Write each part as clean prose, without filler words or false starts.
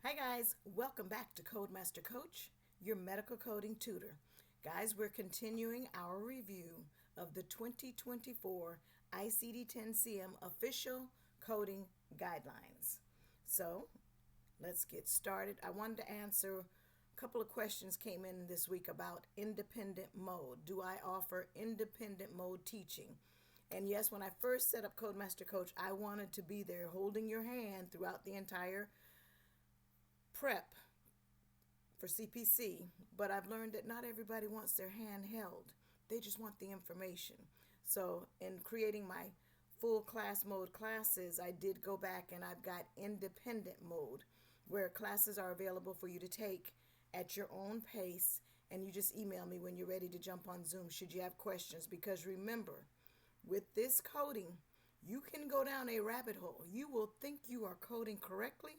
Hi guys, welcome back to Codemaster Coach, your medical coding tutor. Guys, we're continuing our review of the 2024 ICD-10-CM official coding guidelines. So, let's get started. I wanted to answer a couple of questions came in this week about independent mode. Do I offer independent mode teaching? And yes, when I first set up Codemaster Coach, I wanted to be there holding your hand throughout the entire prep for CPC, but I've learned that not everybody wants their hand held. They just want the information. So in creating my full class mode classes, I did go back and I've got independent mode where classes are available for you to take at your own pace, and you just email me when you're ready to jump on Zoom should you have questions. Because remember, with this coding, you can go down a rabbit hole. You will think you are coding correctly,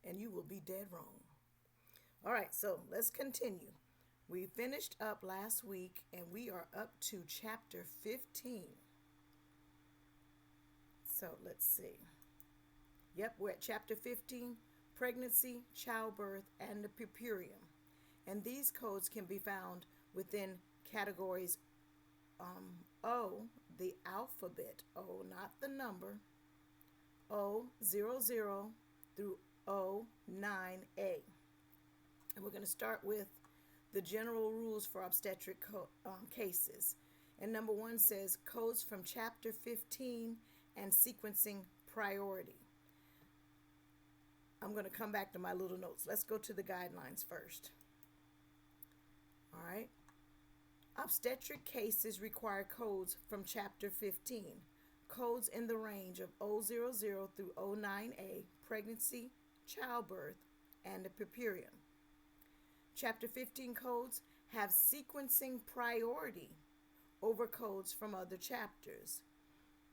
and you will be dead wrong. All right, so let's continue. We finished up last week, and we are up to chapter 15. So let's see. Yep, we're at chapter 15, pregnancy, childbirth, and the purpurium. And these codes can be found within categories O, the alphabet O, not the number, O00 through O9A. And we're going to start with the general rules for obstetric cases. And number 1 says codes from chapter 15 and sequencing priority. I'm going to come back to my little notes. Let's go to the guidelines first. All right. Obstetric cases require codes from chapter 15. Codes in the range of O00 through O9A, pregnancy, childbirth, and the purpurium. Chapter 15 codes have sequencing priority over codes from other chapters.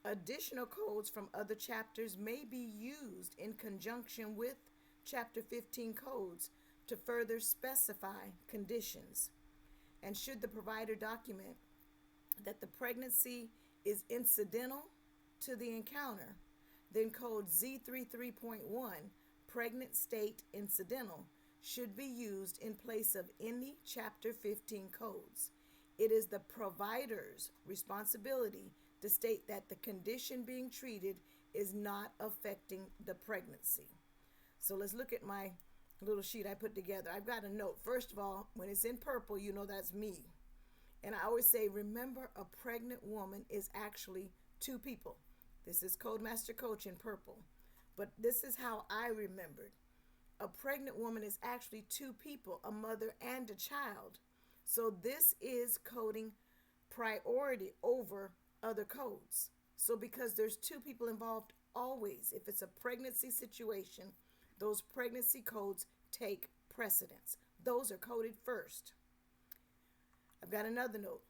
Additional codes from other chapters may be used in conjunction with chapter 15 codes to further specify conditions. And should the provider document that the pregnancy is incidental to the encounter, then code Z33.1, pregnant state incidental, should be used in place of any chapter 15 codes. It is the provider's responsibility to state that the condition being treated is not affecting the pregnancy. So let's look at my little sheet I put together. I've got a note. First of all, when it's in purple, you know that's me. And I always say, remember, a pregnant woman is actually two people. This is Codemaster Coach in purple. But this is how I remembered. A pregnant woman is actually two people, a mother and a child. So this is coding priority over other codes. So because there's two people involved always, if it's a pregnancy situation, those pregnancy codes take precedence. Those are coded first. I've got another note.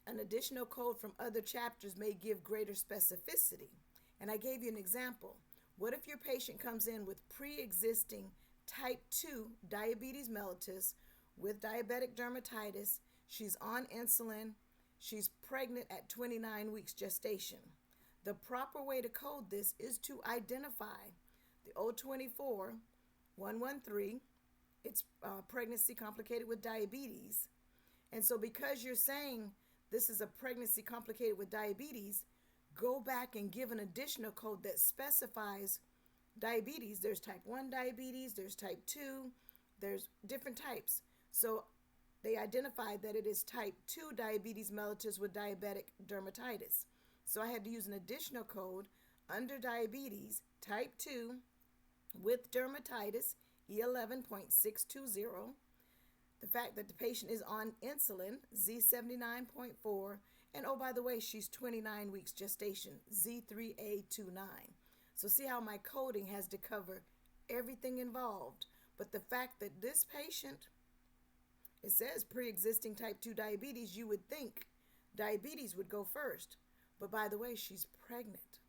An additional code from other chapters may give greater specificity. And I gave you an example. What if your patient comes in with pre-existing type 2 diabetes mellitus with diabetic dermatitis, she's on insulin, she's pregnant at 29 weeks gestation? The proper way to code this is to identify the O24 113, it's pregnancy complicated with diabetes. And so because you're saying this is a pregnancy complicated with diabetes, go back and give an additional code that specifies diabetes. There's type 1 diabetes, there's type 2, there's different types. So they identified that it is type 2 diabetes mellitus with diabetic dermatitis. So I had to use an additional code under diabetes, type 2, with dermatitis, E11.620. The fact that the patient is on insulin, Z79.4, and oh, by the way, she's 29 weeks gestation, Z3A29. So see how my coding has to cover everything involved. But the fact that this patient, it says pre-existing type 2 diabetes, you would think diabetes would go first. But by the way, she's pregnant.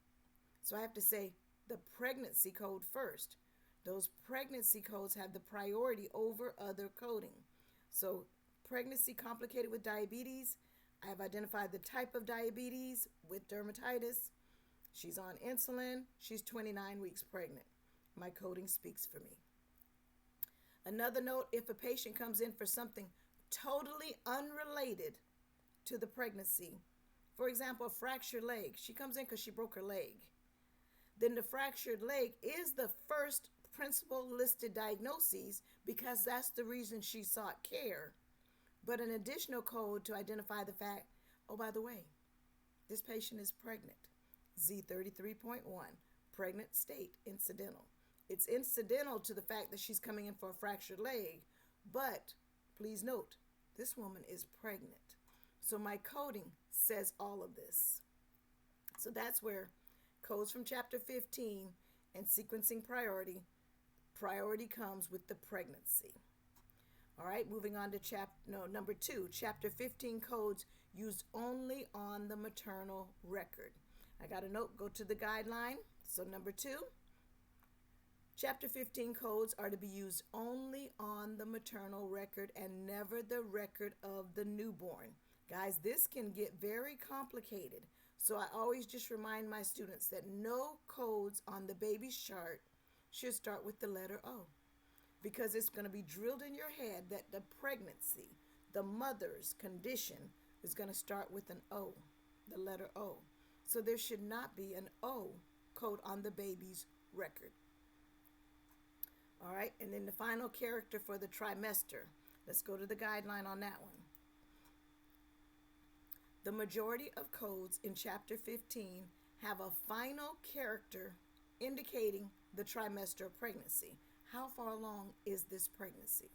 So I have to say the pregnancy code first. Those pregnancy codes have the priority over other coding. So pregnancy complicated with diabetes, I have identified the type of diabetes with dermatitis. She's on insulin. She's 29 weeks pregnant. My coding speaks for me. Another note, if a patient comes in for something totally unrelated to the pregnancy, for example, a fractured leg, she comes in because she broke her leg, then the fractured leg is the first principal listed diagnosis because that's the reason she sought care. But an additional code to identify the fact, oh, by the way, this patient is pregnant. Z33.1, pregnant state incidental. It's incidental to the fact that she's coming in for a fractured leg, but please note, this woman is pregnant. So my coding says all of this. So that's where codes from chapter 15 and sequencing priority comes with the pregnancy. All right, moving on to number 2, chapter 15 codes used only on the maternal record. I got a note, go to the guideline. So number 2, chapter 15 codes are to be used only on the maternal record and never the record of the newborn. Guys, this can get very complicated. So I always just remind my students that no codes on the baby's chart should start with the letter O, because it's going to be drilled in your head that the pregnancy, the mother's condition, is going to start with an O, the letter O. So there should not be an O code on the baby's record. All right, and then the final character for the trimester. Let's go to the guideline on that one. The majority of codes in chapter 15 have a final character indicating the trimester of pregnancy. How far along is this pregnancy?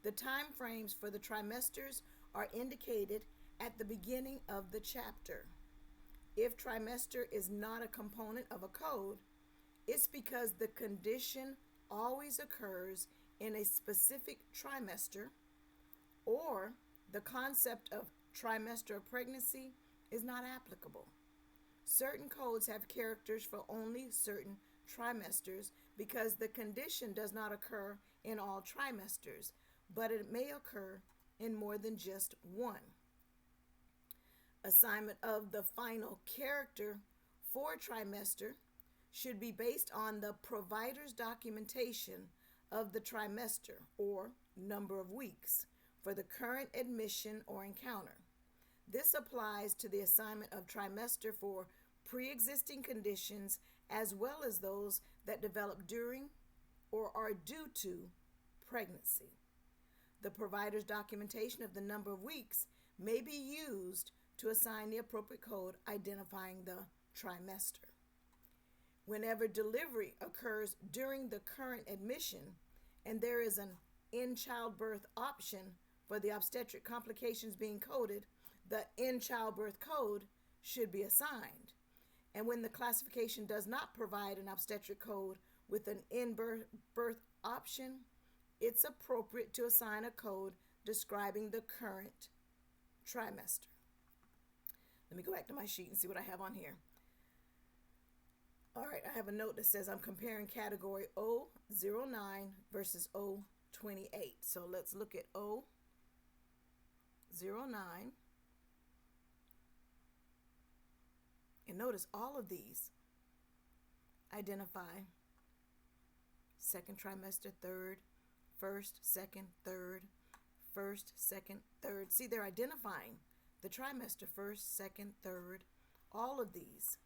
The time frames for the trimesters are indicated at the beginning of the chapter. If trimester is not a component of a code, it's because the condition always occurs in a specific trimester, or the concept of trimester of pregnancy is not applicable. Certain codes have characters for only certain trimesters because the condition does not occur in all trimesters, but it may occur in more than just one. Assignment of the final character for trimester should be based on the provider's documentation of the trimester or number of weeks for the current admission or encounter. This applies to the assignment of trimester for pre-existing conditions as well as those that develop during or are due to pregnancy. The provider's documentation of the number of weeks may be used to assign the appropriate code identifying the trimester. Whenever delivery occurs during the current admission and there is an in-childbirth option for the obstetric complications being coded, the in-childbirth code should be assigned. And when the classification does not provide an obstetric code with an in-birth option, it's appropriate to assign a code describing the current trimester. Let me go back to my sheet and see what I have on here. All right, I have a note that says I'm comparing category O09 versus O28. So let's look at O09. And notice all of these identify second trimester, third, first, second, third, first, second, third. See, they're identifying the trimester, first, second, third, all of these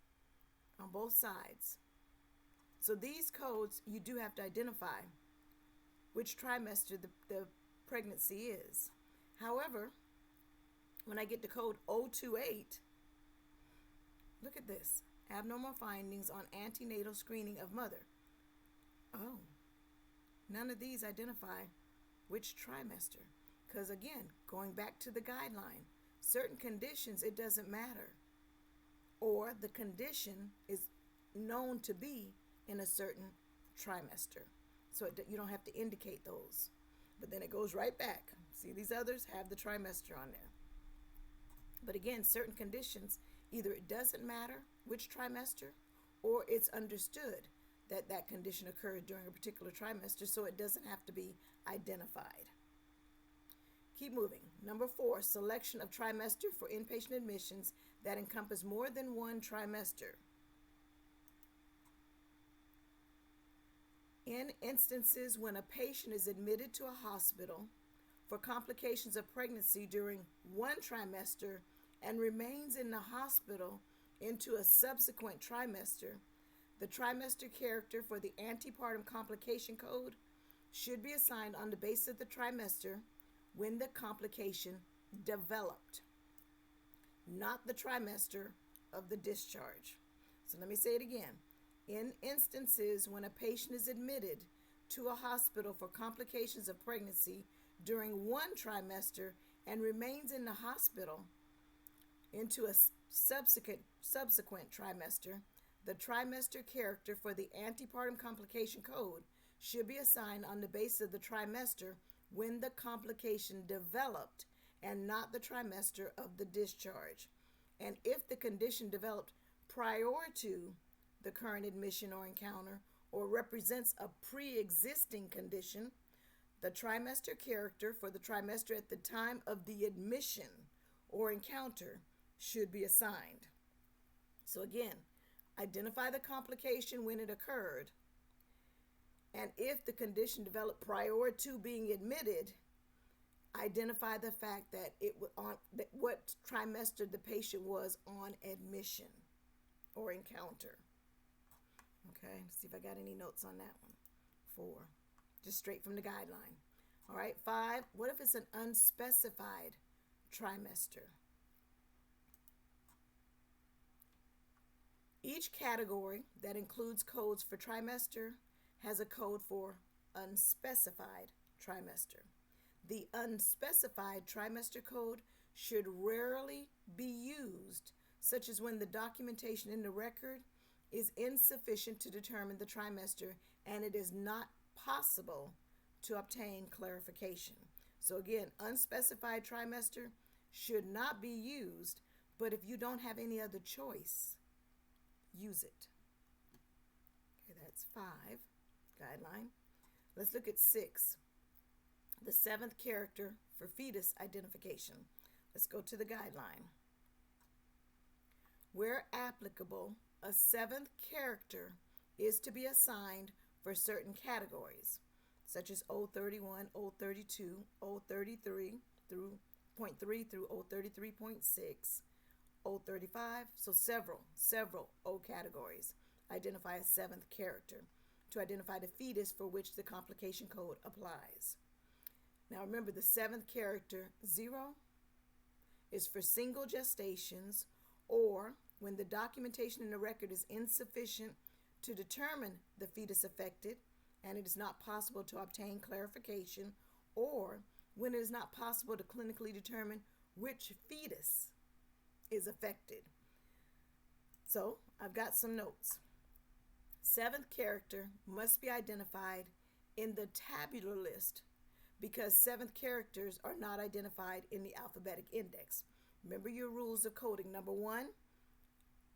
on both sides. So these codes, you do have to identify which trimester the pregnancy is. However, when I get to code 028, look at this. Abnormal findings on antenatal screening of mother. Oh, none of these identify which trimester. Because again, going back to the guideline, certain conditions, it doesn't matter. Or the condition is known to be in a certain trimester. So you don't have to indicate those. But then it goes right back. See, these others have the trimester on there. But again, certain conditions, either it doesn't matter which trimester, or it's understood that that condition occurred during a particular trimester, so it doesn't have to be identified. Keep moving. Number 4, selection of trimester for inpatient admissions that encompass more than one trimester. In instances when a patient is admitted to a hospital for complications of pregnancy during one trimester and remains in the hospital into a subsequent trimester, the trimester character for the antepartum complication code should be assigned on the basis of the trimester when the complication developed, not the trimester of the discharge. So let me say it again. In instances when a patient is admitted to a hospital for complications of pregnancy during one trimester and remains in the hospital into a subsequent trimester, the trimester character for the antepartum complication code should be assigned on the basis of the trimester when the complication developed and not the trimester of the discharge. And if the condition developed prior to the current admission or encounter or represents a pre-existing condition, the trimester character for the trimester at the time of the admission or encounter should be assigned. So again, identify the complication when it occurred, and if the condition developed prior to being admitted, identify the fact that what trimester the patient was on admission or encounter. Okay, let's see if I got any notes on that one. 4, just straight from the guideline. All right, 5, what if it's an unspecified trimester? Each category that includes codes for trimester has a code for unspecified trimester. The unspecified trimester code should rarely be used, such as when the documentation in the record is insufficient to determine the trimester and it is not possible to obtain clarification. So again, unspecified trimester should not be used, but if you don't have any other choice, use it. Okay, that's 5, guideline. Let's look at 6, the 7th character for fetus identification. Let's go to the guideline. Where applicable, a 7th character is to be assigned for certain categories, such as O31, O32, O33 through .3 through O33.6, O35, so several O categories. Identify a 7th character to identify the fetus for which the complication code applies. Now remember, the 7th character, 0, is for single gestations or when the documentation in the record is insufficient to determine the fetus affected and it is not possible to obtain clarification, or when it is not possible to clinically determine which fetus is affected. So I've got some notes. 7th character must be identified in the tabular list because 7th characters are not identified in the alphabetic index. Remember your rules of coding. Number 1,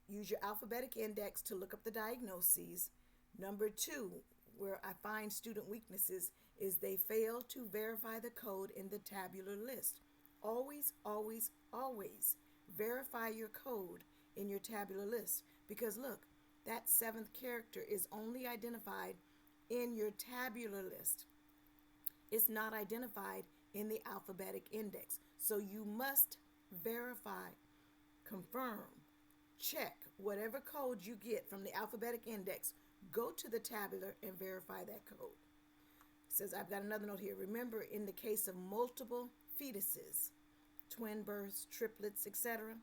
use your alphabetic index to look up the diagnoses. Number 2, where I find student weaknesses, is they fail to verify the code in the tabular list. Always, always, always verify your code in your tabular list, because look, that 7th character is only identified in your tabular list. It's not identified in the alphabetic index. So you must verify, confirm, check whatever code you get from the alphabetic index. Go to the tabular and verify that code. It says, I've got another note here. Remember, in the case of multiple fetuses, twin births, triplets, etc.,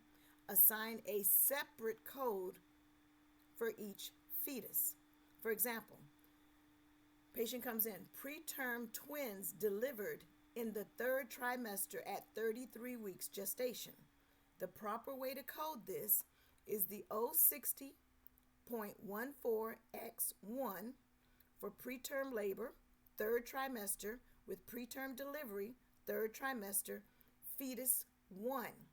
assign a separate code for each fetus. For example, patient comes in, preterm twins delivered in the 3rd trimester at 33 weeks gestation. The proper way to code this is the 060.14X1 for preterm labor, 3rd trimester, with preterm delivery, 3rd trimester, fetus 1.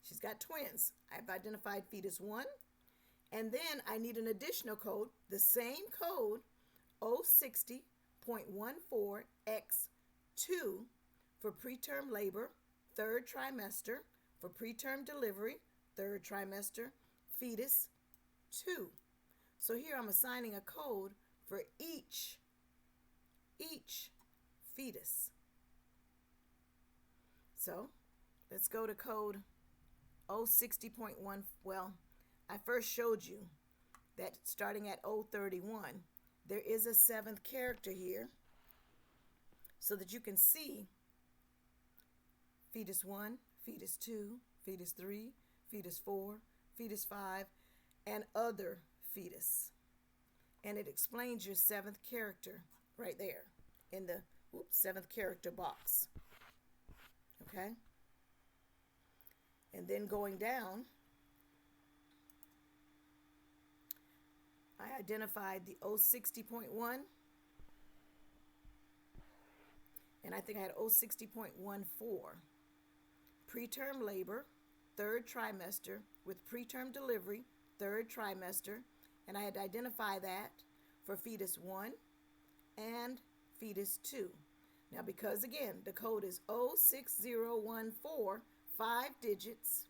She's got twins. I've identified fetus 1. And then I need an additional code, the same code, 060.14X2 for preterm labor, 3rd trimester, for preterm delivery, 3rd trimester, fetus 2. So here I'm assigning a code for each fetus. So let's go to code 060.1. Well, I first showed you that starting at 031, there is a 7th character here so that you can see fetus 1, fetus 2, fetus 3, fetus 4, fetus 5, and other fetus. And it explains your 7th character right there in the 7th character box. Okay? And then going down, I identified the 060.1, and I think I had 060.14. Preterm labor, 3rd trimester, with preterm delivery, 3rd trimester, and I had to identify that for fetus 1 and fetus 2. Now, because again, the code is 06014, 5 digits,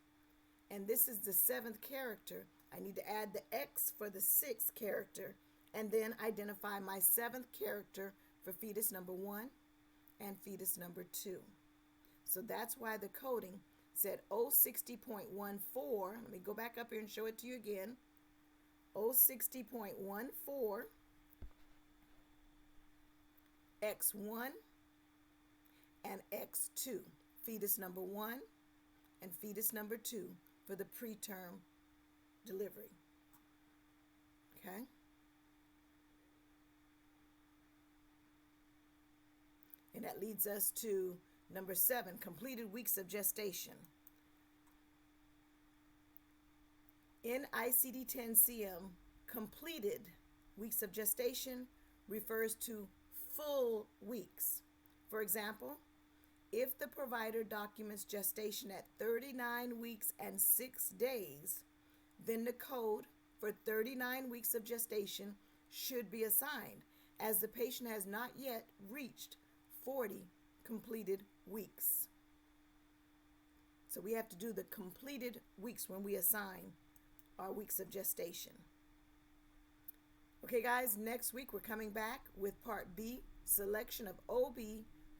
and this is the 7th character, I need to add the X for the 6th character and then identify my 7th character for fetus number 1 and fetus number 2. So that's why the coding said 060.14. Let me go back up here and show it to you again. 060.14 X1 and X2, fetus number 1 and fetus number 2 for the preterm delivery. Okay? And that leads us to number 7, completed weeks of gestation. In ICD-10-CM, completed weeks of gestation refers to full weeks. For example, if the provider documents gestation at 39 weeks and 6 days, then the code for 39 weeks of gestation should be assigned, as the patient has not yet reached 40 completed weeks. So we have to do the completed weeks when we assign our weeks of gestation. Okay, guys, next week we're coming back with Part B, selection of OB,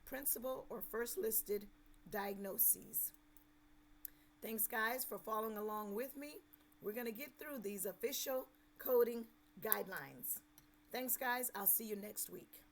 principal or first listed diagnoses. Thanks, guys, for following along with me. We're going to get through these official coding guidelines. Thanks, guys. I'll see you next week.